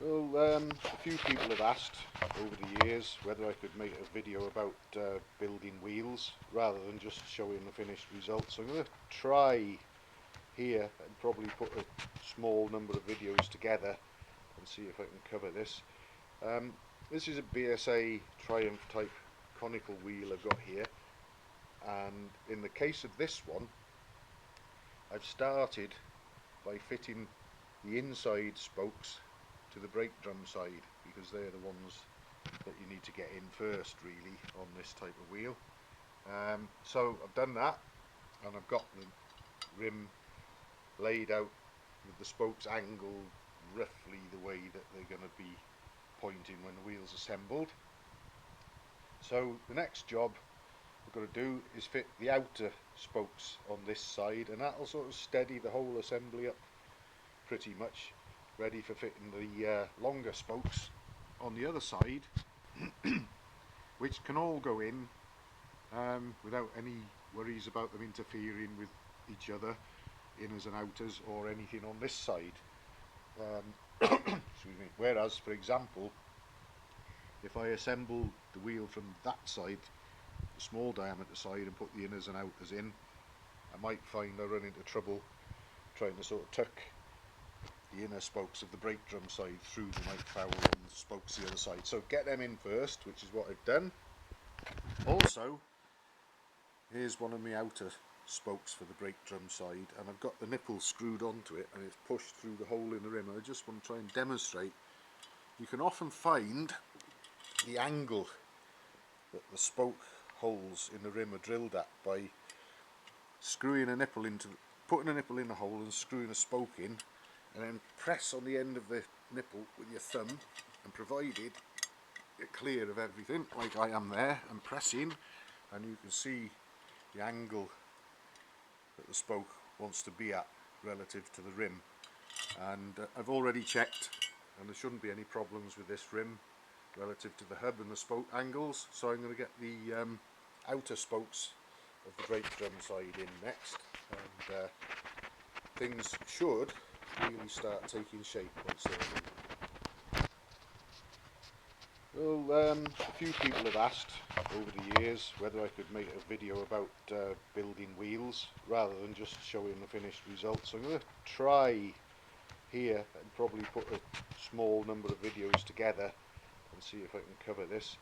Well, a few people have asked over the years whether I could make a video about building wheels rather than just showing the finished result. So I'm going to try here and probably put a small number of videos together and see if I can cover this. This is a BSA Triumph type conical wheel I've got here, and in the case of this one I've started by fitting the inside spokes to the brake drum side, because they're the ones that you need to get in first really on this type of wheel. So I've done that, and I've got the rim laid out with the spokes angled roughly the way that they're going to be pointing when the wheel's assembled. So the next job we've got to do is fit the outer spokes on this side, and that'll sort of steady the whole assembly up pretty much, ready for fitting the longer spokes on the other side, which can all go in without any worries about them interfering with each other, inners and outers, or anything on this side. Excuse me. Whereas, for example, if I assemble the wheel from that side, the small diameter side, and put the inners and outers in, I might find I run into trouble trying to sort of tuck the inner spokes of the brake drum side through the might foul on the spokes the other side. So get them in first, which is what I've done. Also, here's one of my outer spokes for the brake drum side, and I've got the nipple screwed onto it and it's pushed through the hole in the rim. I just want to try and demonstrate. You can often find the angle that the spoke holes in the rim are drilled at by screwing a nipple putting a nipple in the hole and screwing a spoke in, and then press on the end of the nipple with your thumb, and provided you're clear of everything like I am there, and pressing, and you can see the angle that the spoke wants to be at relative to the rim. And I've already checked, and there shouldn't be any problems with this rim relative to the hub and the spoke angles. So I'm going to get the outer spokes of the brake drum side in next, and things should really start taking shape once they're in. Well, a few people have asked over the years whether I could make a video about building wheels rather than just showing the finished result. So I'm going to try here and probably put a small number of videos together and see if I can cover this.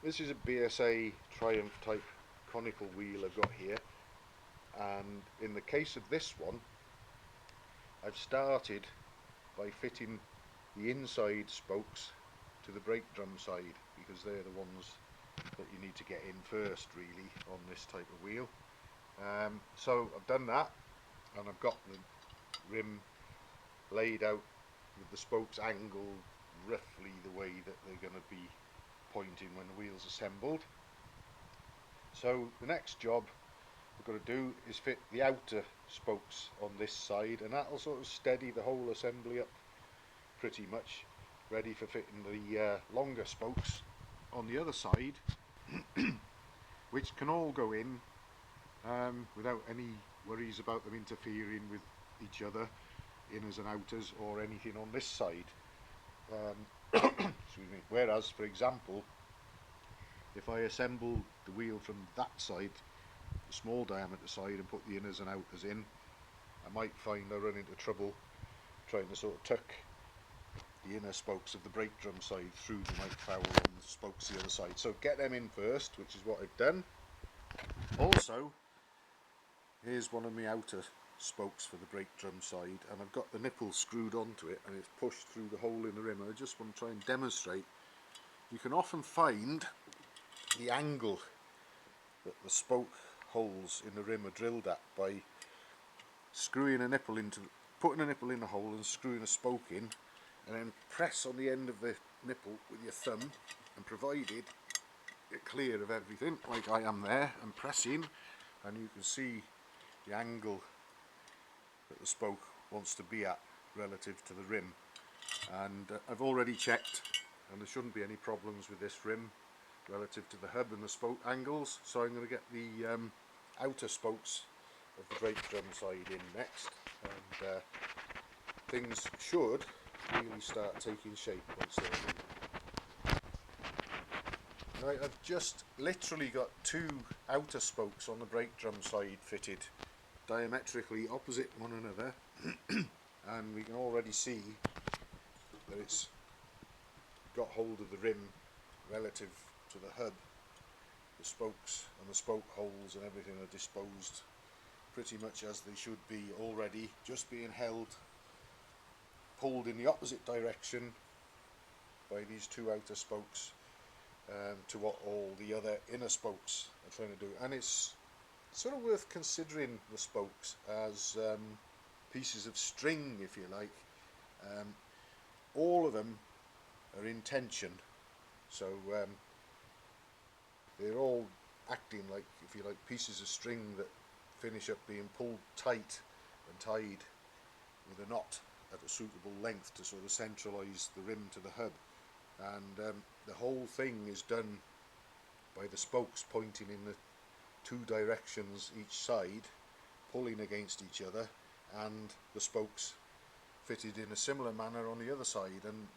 This is a BSA Triumph type conical wheel I've got here, and in the case of this one I've started by fitting the inside spokes to the brake drum side, because they're the ones that you need to get in first really on this type of wheel. So I've done that, and I've got the rim laid out with the spokes angled roughly the way that they're going to be pointing when the wheel's assembled. So the next job we've got to do is fit the outer spokes on this side, and that'll sort of steady the whole assembly up pretty much, ready for fitting the longer spokes on the other side, which can all go in without any worries about them interfering with each other, inners and outers, or anything on this side. Excuse me. Whereas, for example, if I assemble the wheel from that side, the small diameter side, and put the inners and outers in, I might find I run into trouble trying to sort of tuck the inner spokes of the brake drum side through the might foul on the spokes the other side. So get them in first, which is what I've done. Also, here's one of my outer spokes for the brake drum side, and I've got the nipple screwed onto it and it's pushed through the hole in the rim. I just want to try and demonstrate. You can often find the angle that the spoke holes in the rim are drilled at by screwing a nipple putting a nipple in the hole and screwing a spoke in, and then press on the end of the nipple with your thumb, and provided you're clear of everything like I am there, and pressing, and you can see the angle that the spoke wants to be at relative to the rim. And I've already checked, and there shouldn't be any problems with this rim relative to the hub and the spoke angles. So I'm going to get the outer spokes of the brake drum side in next, and things should really start taking shape once they're in. Right, I've just literally got two outer spokes on the brake drum side fitted diametrically opposite one another and we can already see that it's got hold of the rim relative to the hub. The spokes and the spoke holes and everything are disposed pretty much as they should be already, just being pulled in the opposite direction by these two outer spokes to what all the other inner spokes are trying to do. And it's sort of worth considering the spokes as pieces of string, if you like. All of them are in tension, so they're all acting like, if you like, pieces of string that finish up being pulled tight and tied with a knot at a suitable length to sort of centralise the rim to the hub. And the whole thing is done by the spokes pointing in the two directions each side, pulling against each other, and the spokes fitted in a similar manner on the other side, and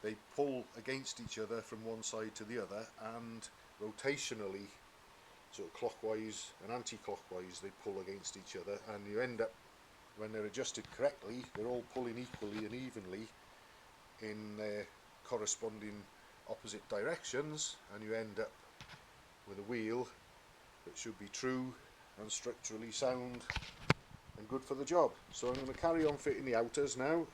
they pull against each other from one side to the other, and rotationally, sort of clockwise and anti-clockwise, they pull against each other, and you end up, when they're adjusted correctly, they're all pulling equally and evenly in their corresponding opposite directions, and you end up with a wheel that should be true and structurally sound and good for the job. So I'm going to carry on fitting the outers now,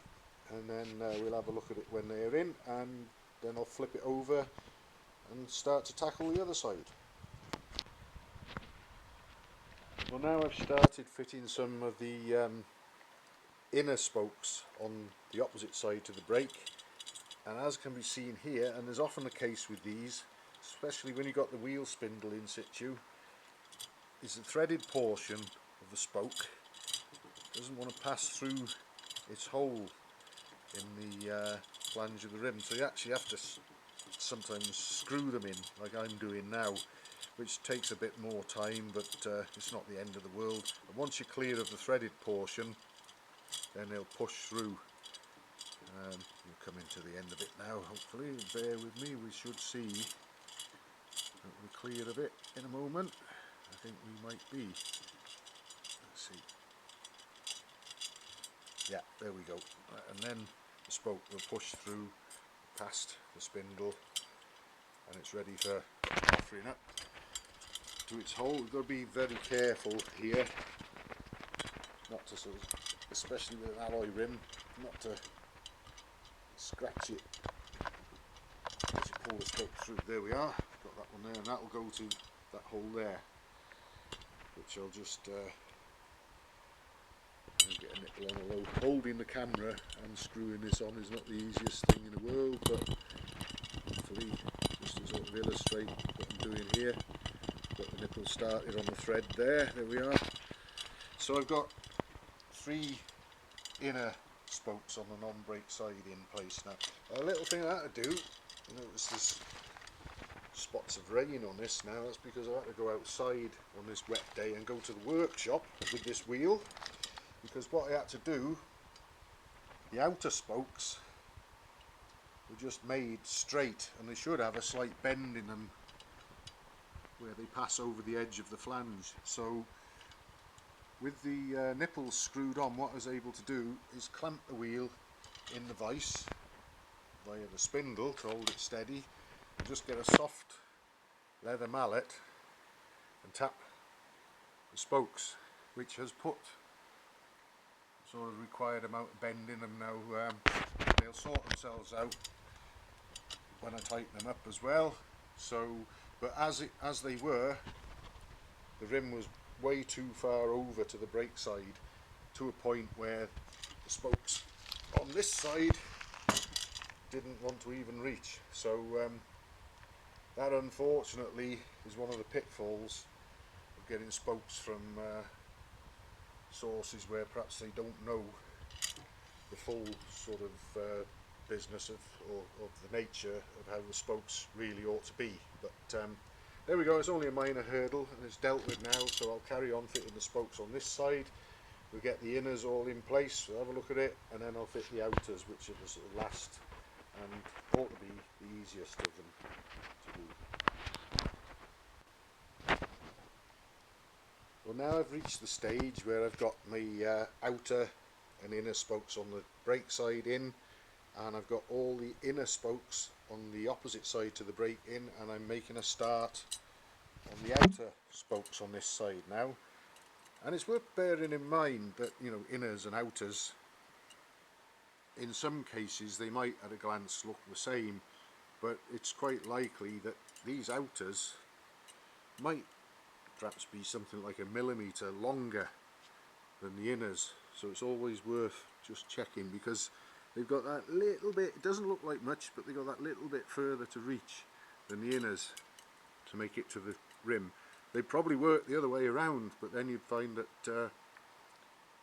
and then we'll have a look at it when they're in, and then I'll flip it over and start to tackle the other side. Well, now I've started fitting some of the inner spokes on the opposite side to the brake, and as can be seen here, and there's often the case with these, especially when you've got the wheel spindle in situ, is the threaded portion of the spoke doesn't want to pass through its hole in the flange of the rim, so you actually have to sometimes screw them in like I'm doing now, which takes a bit more time, but it's not the end of the world. And once you're clear of the threaded portion, then they'll push through. We'll come into the end of it now, hopefully. Bear with me, we should see that we're clear of it in a moment. I think we might be. Let's see. Yeah, there we go. And then the spoke will push through past the spindle, and it's ready for offering up to its hole. We've got to be very careful here, not to sort of, especially with an alloy rim, not to scratch it as you pull the spoke through. There we are, got that one there, and that will go to that hole there, which I'll just get a nipple on. Although holding the camera and screwing this on is not the easiest thing in the world, but hopefully just to sort of illustrate what I'm doing here, got the nipple started on the thread there. There we are. So I've got three inner spokes on the non-brake side in place now. A little thing I had to do, you notice there's spots of rain on this now. That's because I had to go outside on this wet day and go to the workshop with this wheel, because what I had to do, the outer spokes were just made straight, and they should have a slight bend in them where they pass over the edge of the flange. So with the nipples screwed on, what I was able to do is clamp the wheel in the vise via the spindle to hold it steady, and just get a soft leather mallet and tap the spokes, which has put sort of required amount of bend in them now. They'll sort themselves out when I tighten them up as well. So, but as they were, the rim was way too far over to the brake side, to a point where the spokes on this side didn't want to even reach. So that unfortunately is one of the pitfalls of getting spokes from sources where perhaps they don't know the full sort of business of the nature of how the spokes really ought to be. But there we go, it's only a minor hurdle and it's dealt with now, so I'll carry on fitting the spokes on this side, we'll get the inners all in place, we'll have a look at it, and then I'll fit the outers, which are the sort of last and ought to be the easiest of them to do. Well, now I've reached the stage where I've got my outer and inner spokes on the brake side in, and I've got all the inner spokes on the opposite side to the brake in, and I'm making a start on the outer spokes on this side now. And it's worth bearing in mind that, you know, inners and outers, in some cases they might at a glance look the same, but it's quite likely that these outers might perhaps be something like 1 millimetre longer than the inners, so it's always worth just checking, because they've got that little bit, it doesn't look like much, but they've got that little bit further to reach than the inners to make it to the rim. They probably work the other way around, but then you'd find that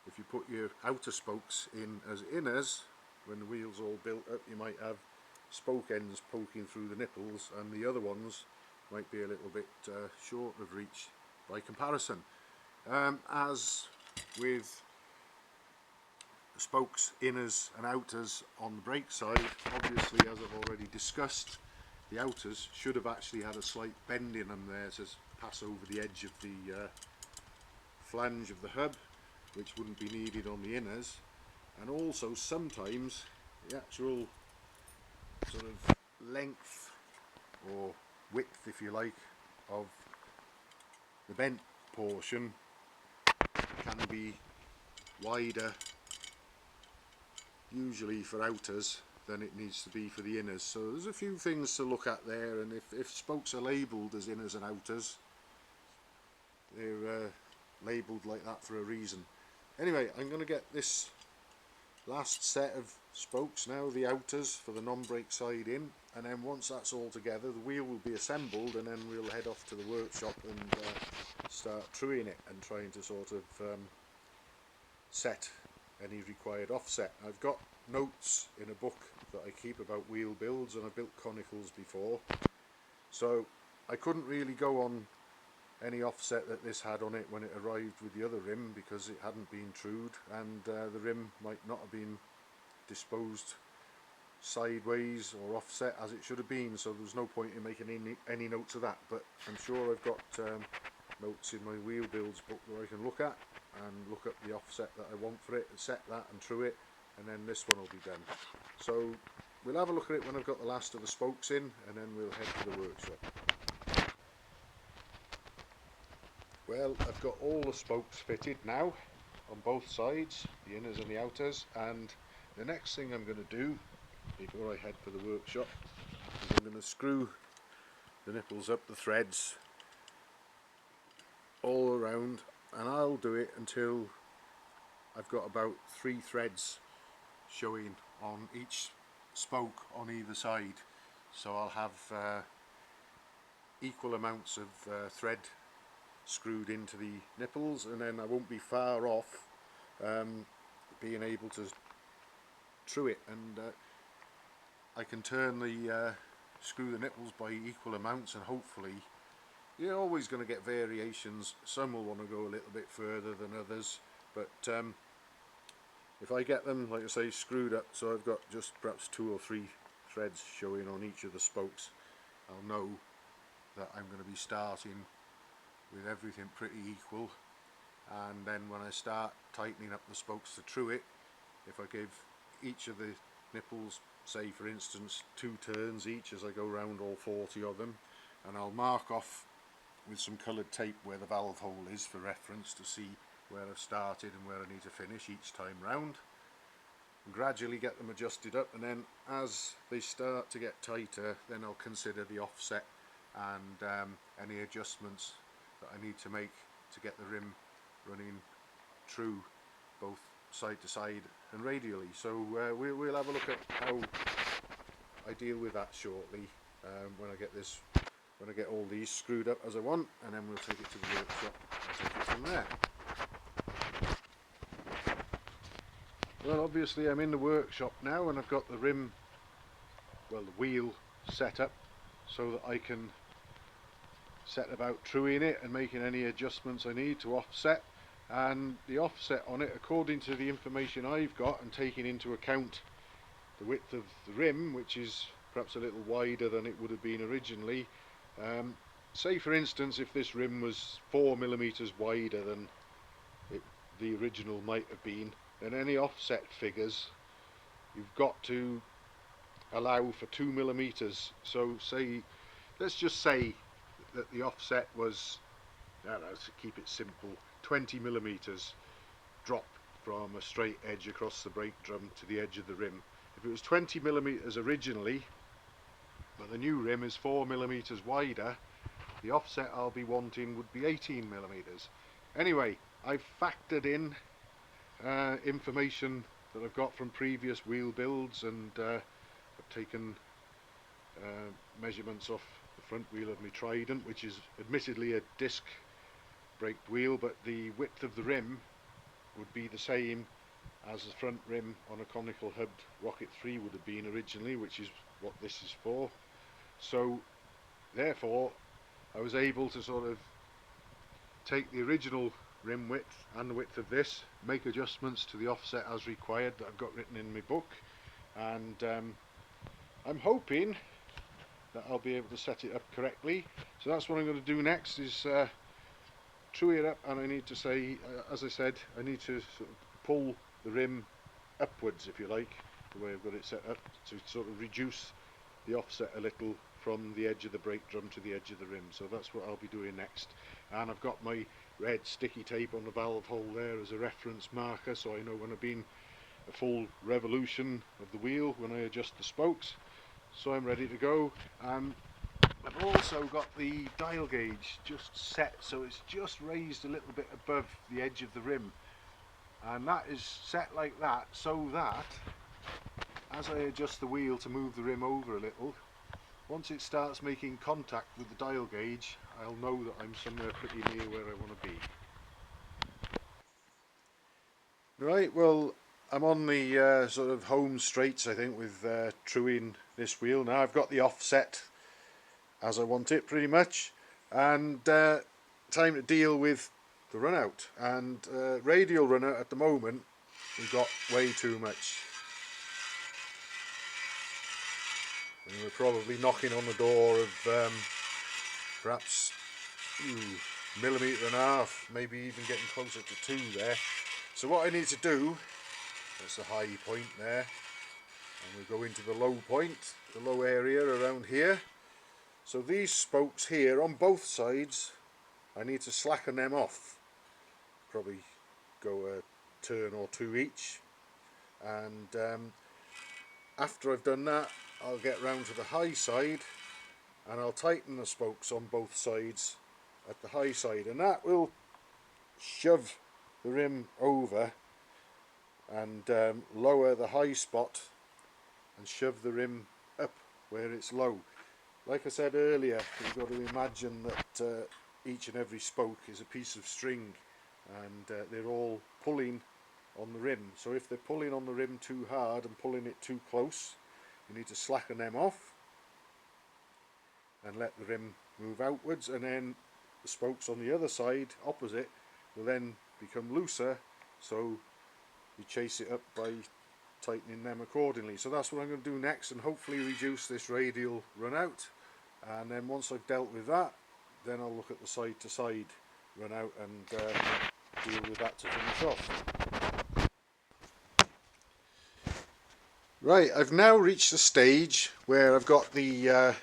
if you put your outer spokes in as inners, when the wheel's all built up, you might have spoke ends poking through the nipples, and the other ones might be a little bit short of reach by comparison. As with spokes, inners and outers on the brake side, obviously, as I've already discussed, the outers should have actually had a slight bend in them there to pass over the edge of the flange of the hub, which wouldn't be needed on the inners. And also sometimes the actual sort of length or width, if you like, of the bent portion can be wider usually for outers than it needs to be for the inners. So there's a few things to look at there, and if spokes are labelled as inners and outers, they're labelled like that for a reason. Anyway, I'm going to get this last set of spokes now, the outers for the non-brake side in, and then once that's all together the wheel will be assembled, and then we'll head off to the workshop and start truing it and trying to sort of set any required offset. I've got notes in a book that I keep about wheel builds, and I've built Conicals before, so I couldn't really go on any offset that this had on it when it arrived with the other rim, because it hadn't been trued, and the rim might not have been disposed sideways or offset as it should have been, so there's no point in making any notes of that. But I'm sure I've got notes in my wheel builds book where I can look at and look up the offset that I want for it, and set that and true it, and then this one will be done. So we'll have a look at it when I've got the last of the spokes in, and then we'll head to the workshop. Well, I've got all the spokes fitted now on both sides, the inners and the outers, and the next thing I'm going to do before I head for the workshop is I'm going to screw the nipples up the threads all around, and I'll do it until I've got about 3 threads showing on each spoke on either side. So I'll have equal amounts of thread screwed into the nipples, and then I won't be far off being able to true it, and I can turn the screw the nipples by equal amounts, and hopefully you're always going to get variations. Some will want to go a little bit further than others, but if I get them, like I say, screwed up so I've got just perhaps 2 or 3 threads showing on each of the spokes, I'll know that I'm going to be starting with everything pretty equal. And then when I start tightening up the spokes to true it, if I give each of the nipples, say for instance 2 turns each as I go round all 40 of them, and I'll mark off with some coloured tape where the valve hole is for reference to see where I've started and where I need to finish each time round, and gradually get them adjusted up, and then as they start to get tighter, then I'll consider the offset and any adjustments that I need to make to get the rim running true both side to side and radially. So we'll have a look at how I deal with that shortly when I get all these screwed up as I want, and then we'll take it to the workshop and take it from there. Well, obviously I'm in the workshop now, and I've got the rim, well, the wheel set up so that I can set about truing it and making any adjustments I need to offset. and the offset on it, according to the information I've got and taking into account the width of the rim, which is perhaps a little wider than it would have been originally. Say for instance if this rim was 4mm wider than the original might have been, then any offset figures you've got to allow for 2mm. So say, let's just say that the offset was, I don't know, to keep it simple, 20mm drop from a straight edge across the brake drum to the edge of the rim. If it was 20mm originally, but the new rim is 4mm wider, the offset I'll be wanting would be 18mm. Anyway, I've factored in information that I've got from previous wheel builds, and I've taken measurements off the front wheel of my Trident, which is admittedly a disc braked wheel, but the width of the rim would be the same as the front rim on a conical hubbed Rocket 3 would have been originally, which is what this is for. So therefore I was able to sort of take the original rim width and the width of this, make adjustments to the offset as required that I've got written in my book, and I'm hoping that I'll be able to set it up correctly. So that's what I'm going to do next, is true it up, and I need to say, as I said, I need to sort of pull the rim upwards, if you like, the way I've got it set up, to sort of reduce the offset a little from the edge of the brake drum to the edge of the rim. So that's what I'll be doing next, and I've got my red sticky tape on the valve hole there as a reference marker, so I know when I've been a full revolution of the wheel when I adjust the spokes. So I'm ready to go. I've also got the dial gauge just set so it's just raised a little bit above the edge of the rim, and that is set like that so that as I adjust the wheel to move the rim over a little, once it starts making contact with the dial gauge, I'll know that I'm somewhere pretty near where I want to be. Right, well, I'm on the sort of home straights, I think, with truing this wheel. Now I've got the offset as I want it pretty much, and time to deal with the run out. And radial run out at the moment, we've got way too much. And we're probably knocking on the door of perhaps millimetre and a half, maybe even getting closer to 2 there. So what I need to do, that's the high point there, and we go into the low point, the low area around here. So these spokes here on both sides, I need to slacken them off, probably go a turn or 2 each, and after I've done that I'll get round to the high side and I'll tighten the spokes on both sides at the high side, and that will shove the rim over and lower the high spot and shove the rim up where it's low. Like I said earlier, you've got to imagine that each and every spoke is a piece of string, and they're all pulling on the rim. So if they're pulling on the rim too hard and pulling it too close, you need to slacken them off and let the rim move outwards, and then the spokes on the other side opposite will then become looser, so you chase it up by tightening them accordingly. So that's what I'm going to do next, and hopefully reduce this radial run out, and then once I've dealt with that, then I'll look at the side to side run out and deal with that to finish off. Right, I've now reached the stage where I've got the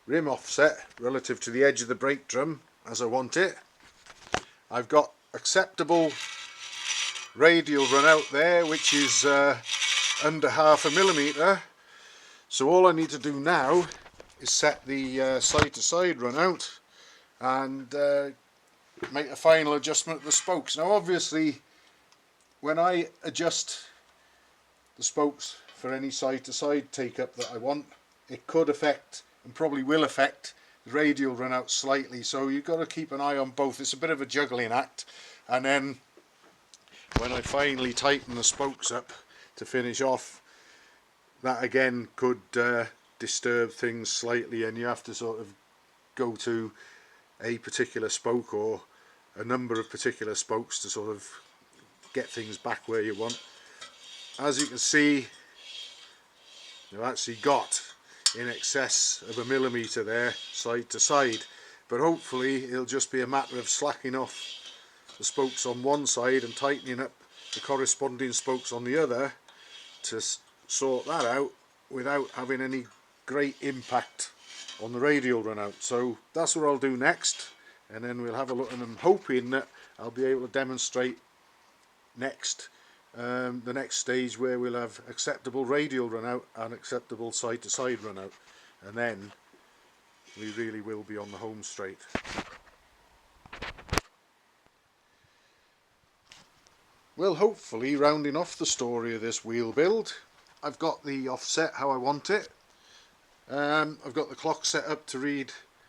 rim offset relative to the edge of the brake drum as I want it. I've got acceptable radial run out there, which is under 0.5 millimetre. So all I need to do now is set the side to side run out and make a final adjustment of the spokes. Now obviously when I adjust the spokes for any side to side take up that I want, it could affect, and probably will affect, the radial run out slightly, so you've got to keep an eye on both. It's a bit of a juggling act, and then when I finally tighten the spokes up to finish off, that again could disturb things slightly, and you have to sort of go to a particular spoke or a number of particular spokes to sort of get things back where you want. As you can see, you've actually got in excess of 1 millimetre there side to side, but hopefully it'll just be a matter of slacking off the spokes on one side and tightening up the corresponding spokes on the other to sort that out without having any great impact on the radial run out. So that's what I'll do next, and then we'll have a look, and I'm hoping that I'll be able to demonstrate next the next stage where we'll have acceptable radial run out and acceptable side to side run out, and then we really will be on the home straight. Well, hopefully, rounding off the story of this wheel build, I've got the offset how I want it. I've got the clock set up to read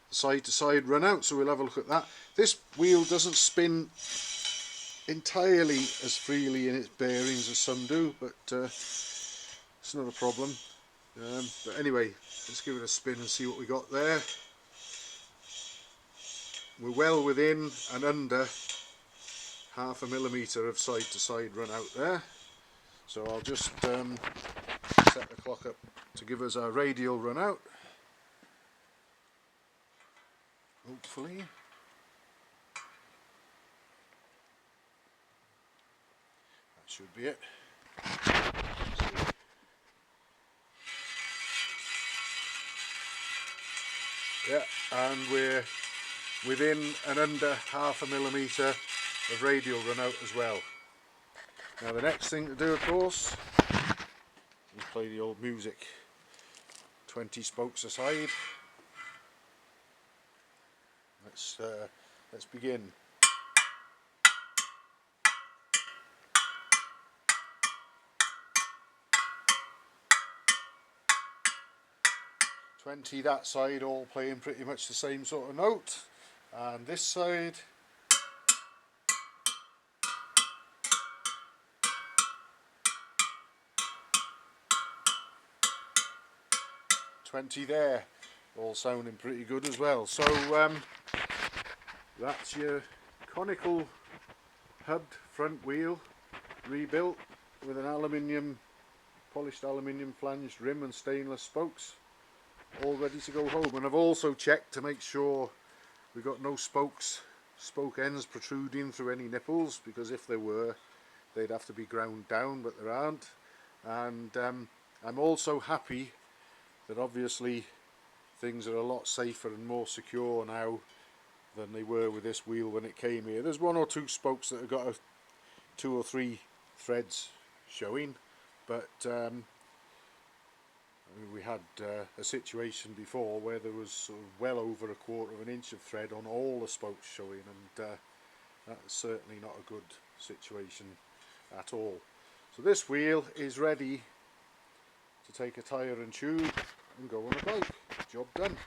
the side to side run out, so we'll have a look at that. This wheel doesn't spin entirely as freely in its bearings as some do, but it's not a problem. But anyway, let's give it a spin and see what we got there. We're well within and under 0.5 millimetre of side to side run out there, so I'll just set the clock up to give us our radial run out. Hopefully. That should be it. Yeah, and we're within and under 0.5 millimetre of radial run out as well. Now the next thing to do, of course, is play the old music. 20 spokes aside. Let's begin. .20 that side, all playing pretty much the same sort of note, and this side .20 there, all sounding pretty good as well. So that's your Conical hubbed front wheel rebuilt with an polished aluminium flanged rim and stainless spokes, all ready to go home. And I've also checked to make sure we've got no spoke ends protruding through any nipples, because if there were, they'd have to be ground down, but there aren't. And I'm also happy that obviously things are a lot safer and more secure now than they were with this wheel when it came here. There's 1 or 2 spokes that have got 2 or 3 threads showing, but we had a situation before where there was sort of well over 1/4 inch of thread on all the spokes showing, and that's certainly not a good situation at all. So this wheel is ready to take a tyre and tube and go on a bike. Job done.